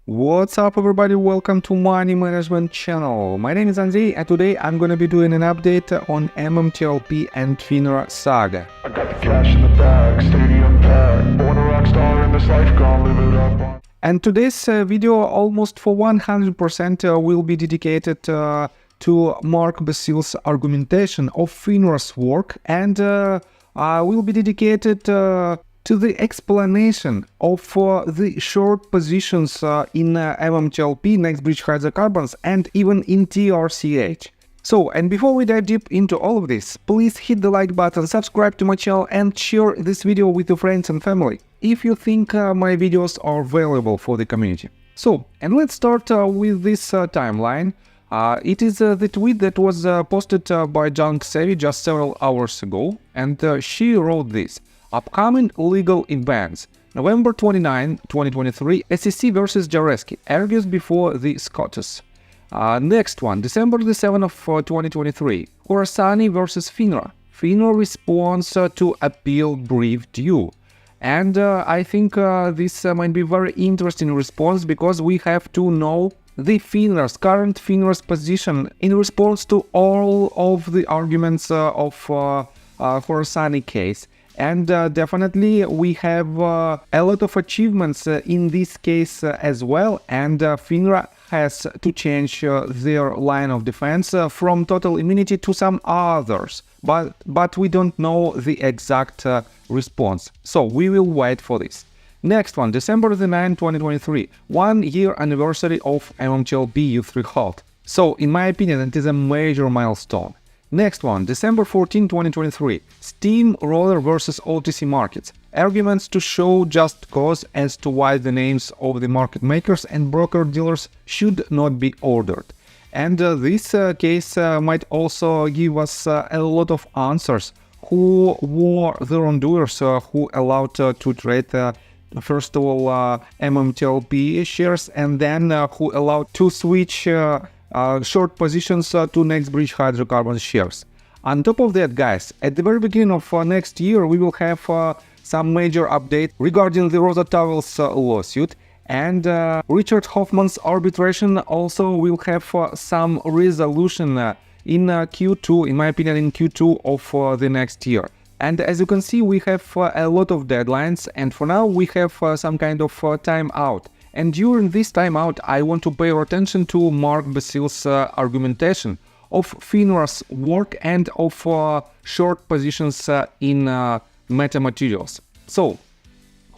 What's up everybody, welcome to Money Management channel. My name is Andrei and today I'm gonna be doing an update on MMTLP and FINRA saga. I got the cash in the bag, stadium packed, born a rock star in this life, gonna live it up. And today's video almost for 100% will be dedicated to Mark Basil's argumentation of FINRA's work and will be dedicated to the explanation of the short positions in MMTLP, next bridge hydrocarbons, and even in TRCH. So, and before we dive deep into all of this, please hit the like button, subscribe to my channel, and share this video with your friends and family if you think my videos are valuable for the community. So, and let's start with this timeline. It is the tweet that was posted by Junk Savvy just several hours ago, and she wrote this. Upcoming legal events. November 29, 2023, SEC versus Jareski, argues before the Scottish. Next one, December the 7th of 2023, Khorasani versus FINRA. FINRA responds to appeal brief due. And I think this might be very interesting response because we have to know the current FINRA's position in response to all of the arguments of Khorasani case. And definitely we have a lot of achievements in this case as well, and FINRA has to change their line of defense from total immunity to some others, but we don't know the exact response, so we will wait for this. Next one, December the 9th, 2023, 1 year anniversary of MMTLP U3 halt. So in my opinion it is a major milestone. Next one, December 14, 2023, Steamroller versus OTC markets. Arguments to show just cause as to why the names of the market makers and broker-dealers should not be ordered. And this case might also give us a lot of answers. Who were the wrongdoers who allowed to trade, first of all, MMTLP shares, and then who allowed to switch short positions to next bridge hydrocarbon shares. On top of that, guys, at the very beginning of next year we will have some major update regarding the Rosa Towels lawsuit, and Richard Hoffman's arbitration also will have some resolution in Q2, in my opinion in Q2 of the next year. And as you can see, we have a lot of deadlines, and for now we have some kind of timeout. And during this timeout, I want to pay attention to Mark Basil's argumentation of FINRA's work and of short positions in metamaterials. So,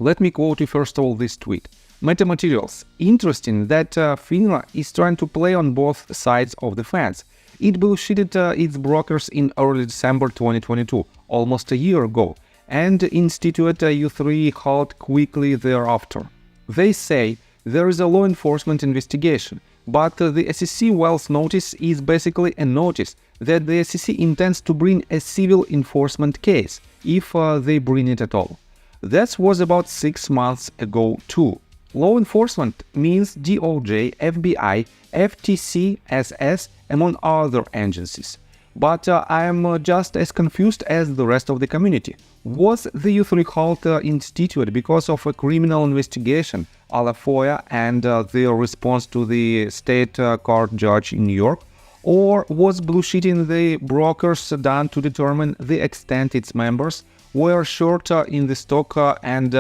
let me quote you first of all this tweet. Metamaterials. Interesting that FINRA is trying to play on both sides of the fence. It bullshitted its brokers in early December 2022, almost a year ago, and instituted a U3 halt quickly thereafter. They say there is a law enforcement investigation, but the SEC Wells notice is basically a notice that the SEC intends to bring a civil enforcement case, if they bring it at all. That was about 6 months ago too. Law enforcement means DOJ, FBI, FTC, SS, among other agencies. But I am just as confused as the rest of the community. Was the U3 halt instituted because of a criminal investigation a la FOIA and their response to the state court judge in New York? Or was bullshitting the brokers done to determine the extent its members were short in the stock and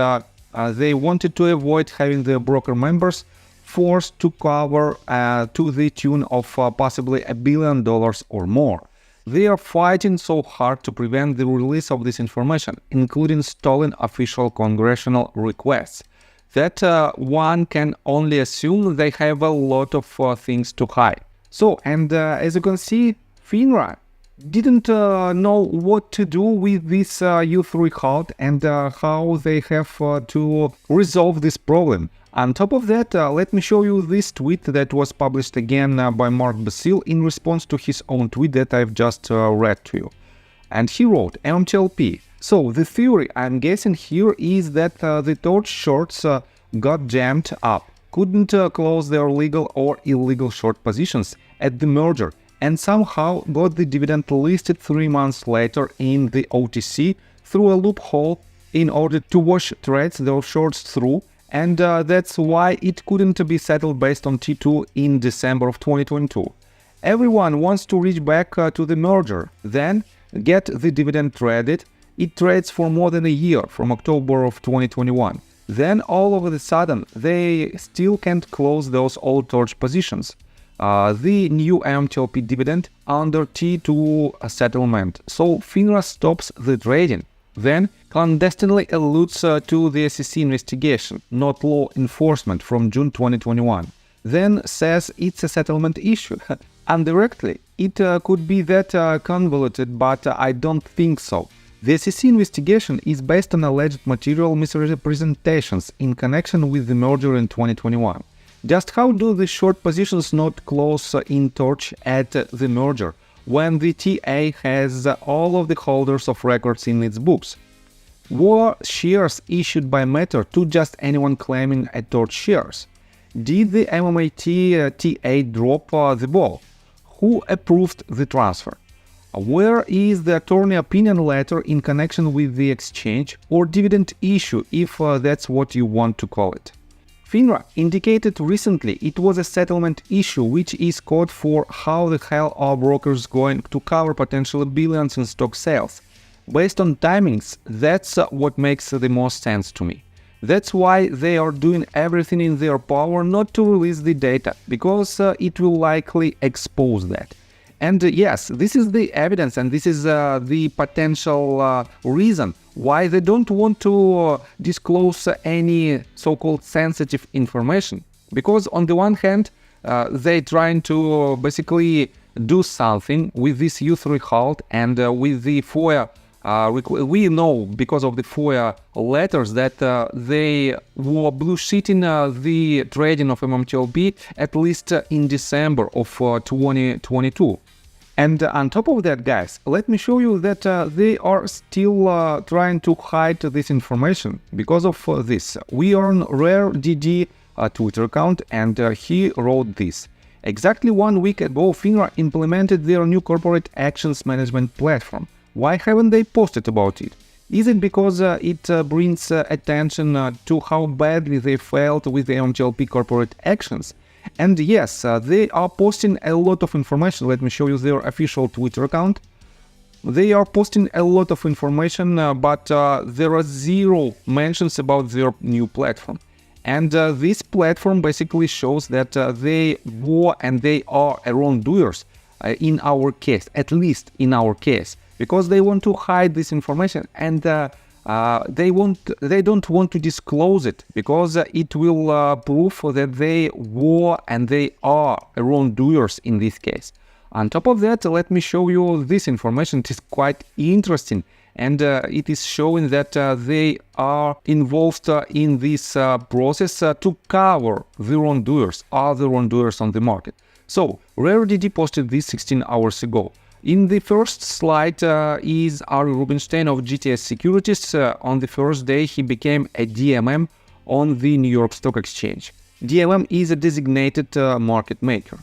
they wanted to avoid having their broker members forced to cover to the tune of possibly $1 billion or more? They are fighting so hard to prevent the release of this information, including stolen official congressional requests, that one can only assume they have a lot of things to hide. So, and as you can see, FINRA didn't know what to do with this U3 halt and how they have to resolve this problem. On top of that, let me show you this tweet that was published again by Mark Basil in response to his own tweet that I've just read to you. And he wrote, MMTLP. So the theory I'm guessing here is that the torch shorts got jammed up, couldn't close their legal or illegal short positions at the merger, and somehow got the dividend listed 3 months later in the OTC through a loophole in order to wash trades those shorts through and that's why it couldn't be settled based on T2 in December of 2022. Everyone wants to reach back to the merger, then get the dividend traded. It trades for more than a year, from October of 2021. Then all of a sudden, they still can't close those old torch positions. The new MMTLP dividend under T2 settlement. So FINRA stops the trading. Then clandestinely alludes to the SEC investigation, not law enforcement, from June 2021. Then says it's a settlement issue. Indirectly, it could be that convoluted, but I don't think so. The SEC investigation is based on alleged material misrepresentations in connection with the merger in 2021. Just how do the short positions not close in Torch at the merger, when the TA has all of the holders of records in its books? Were shares issued by Matter to just anyone claiming a Torch shares? Did the MMAT TA drop the ball? Who approved the transfer? Where is the attorney opinion letter in connection with the exchange or dividend issue, if that's what you want to call it? FINRA indicated recently it was a settlement issue, which is code for how the hell are brokers going to cover potential billions in stock sales. Based on timings, that's what makes the most sense to me. That's why they are doing everything in their power not to release the data, because it will likely expose that. And yes, this is the evidence, and this is the potential reason why they don't want to disclose any so-called sensitive information. Because on the one hand, they're trying to basically do something with this U3 halt and with the FOIA. We know because of the FOIA letters that they were blue sheeting the trading of MMTLP at least in December of 2022. And on top of that, guys, let me show you that they are still trying to hide this information. Because of this, we are on RareDD Twitter account, and he wrote this. Exactly 1 week ago, FINRA implemented their new corporate actions management platform. Why haven't they posted about it? Is it because it brings attention to how badly they failed with the MMTLP corporate actions? And yes, they are posting a lot of information. Let me show you their official Twitter account. They are posting a lot of information, but there are zero mentions about their new platform. And this platform basically shows that they were and they are wrongdoers in our case, at least in our case, because they want to hide this information, and they don't want to disclose it, because it will prove that they were and they are wrongdoers in this case. On top of that, let me show you this information. It is quite interesting, and it is showing that they are involved in this process to cover the wrongdoers, other wrongdoers on the market. So RareDD posted this 16 hours ago. In the first slide is Ari Rubinstein of GTS Securities. On the first day, he became a DMM on the New York Stock Exchange. DMM is a designated market maker.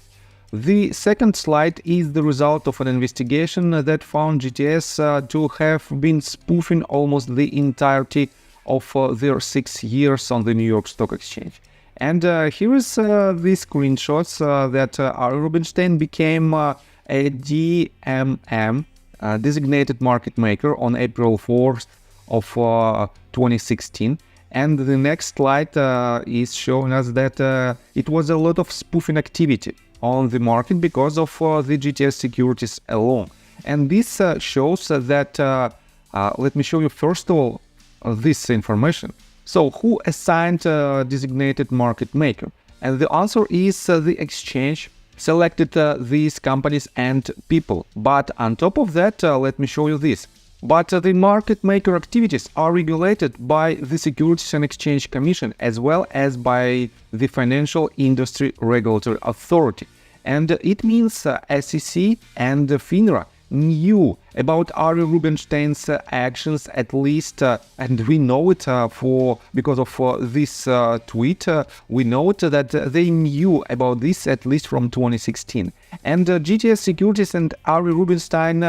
The second slide is the result of an investigation that found GTS to have been spoofing almost the entirety of their 6 years on the New York Stock Exchange. And here is the screenshots that Ari Rubinstein became a DMM, designated market maker, on April 4th of 2016. And the next slide is showing us that it was a lot of spoofing activity on the market because of the GTS Securities alone. And this shows that, let me show you first of all this information. So who assigned designated market maker? And the answer is the exchange selected these companies and people. But on top of that, let me show you this. But the market maker activities are regulated by the Securities and Exchange Commission as well as by the Financial Industry Regulatory Authority. And it means SEC and FINRA knew about Ari Rubinstein's actions at least, and we know it because of this tweet. We know it that they knew about this at least from 2016. And GTS Securities and Ari Rubinstein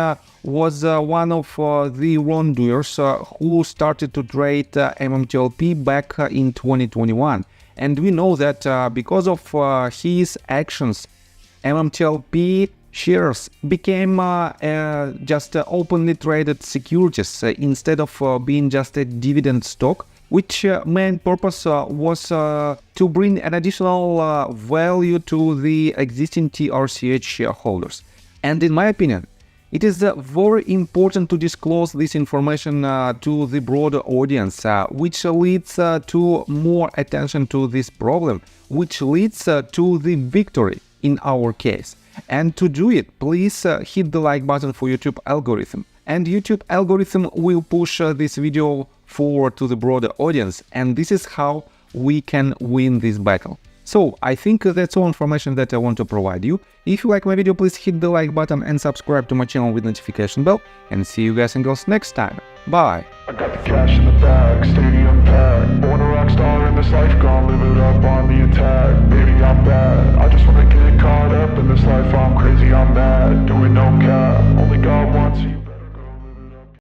was one of the wrongdoers who started to trade MMTLP back in 2021. And we know that because of his actions, MMTLP shares became just openly traded securities instead of being just a dividend stock, which main purpose was to bring an additional value to the existing TRCH shareholders. And in my opinion, it is very important to disclose this information to the broader audience, which leads to more attention to this problem, which leads to the victory in our case. And to do it, please hit the like button for YouTube algorithm. And YouTube algorithm will push this video forward to the broader audience, and this is how we can win this battle. So I think that's all information that I want to provide you. If you like my video, please hit the like button and subscribe to my channel with notification bell, and see you guys and girls next time. Bye! I got the cash in the bag, stadium packed. Born a rock star in this life, gone live it up on the attack. Baby, I'm